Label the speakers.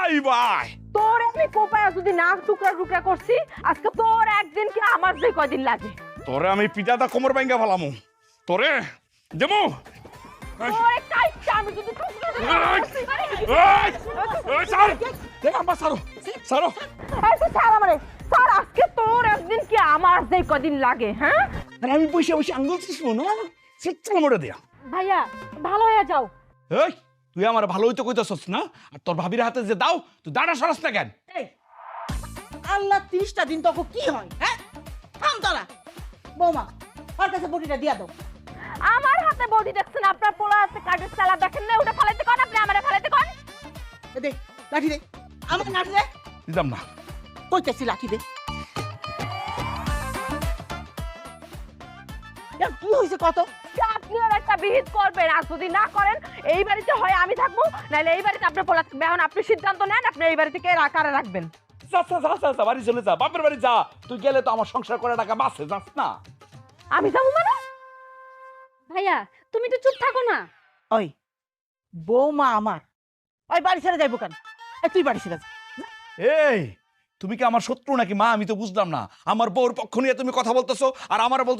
Speaker 1: Bye bye.
Speaker 2: তোর আমি কোপায় যদি নাক টুকরা টুকরা করছি, আজকে তোর একদিন কি আমার যে কয়দিন লাগে।
Speaker 1: তোরে আমি পিটাটা কোমর ভাঙ্গা ফেলামু, তোরে দেমু।
Speaker 2: তোরে কাইটা আমি যদি টুকরা টুকরা করছি,
Speaker 1: স্যার আমার সারো সারো।
Speaker 2: এই তুই ছাড় আমারে, স্যার আজকে তোর একদিন কি আমার যে কয়দিন লাগে। হ্যাঁ
Speaker 1: আরে আমি বসে বসে আঙ্গুল চিসবো না, সিটটা মোড়ে দেয়া।
Speaker 2: ভাইয়া ভালো হয়ে যাও।
Speaker 1: এই তুই আমার ভালো হইতে কইতাছস না, আর তোর ভাবির হাতে যে দাও তুই দাঁড়া সরাস না কেন?
Speaker 3: এই আল্লাহ 30টা দিন তোকে কি হয়? হ্যাঁ থাম তোরা। বৌমা ওর কাছে বটিটা দিয়া দাও।
Speaker 2: আমার হাতে বডি দেখছেন, আপনার পোলা হাতে কাঠের চালা দেখেন না, ওটা ফালাইতে কোন, আপনি আমারে ফালাইতে কোন।
Speaker 3: এ দে লাঠি দে, আমার লাঠি দে।
Speaker 1: দিতাম না।
Speaker 3: কইতেছি লাঠি দে। এ কি হইছে কত?
Speaker 2: আপনি আর একটা বিহিত করবেন, আর যদি না করেন এই বাড়িতে হয় আমি থাকবো, নাহলে এই বাড়িতে আপনার পোলা থাকবে। এখন আপনি সিদ্ধান্ত নেন, আপনি এই বাড়িতে কে কারে রাখবেন।
Speaker 1: যা যা যা যা, যা বাড়ি চলে যা, বাপের বাড়ি যা। তুই গেলে তো আমার সংসার করা টাকা বাঁচে, যাস না।
Speaker 2: আমি যাবো মানে?
Speaker 4: ভাইয়া তুমি তো চুপ থাকো না।
Speaker 3: ওই বৌমা আমার ওই বাড়ি ছেড়ে যাইবো কেন? এ তুই বাড়ি ছেড়ে যা।
Speaker 1: এই তুমি কি আমার শত্রু নাকি মা? আমি তো বুঝলাম না। আমার বউর পক্ষ নিয়ে তুমি কথা বলতেছো আর আমার বলতেছো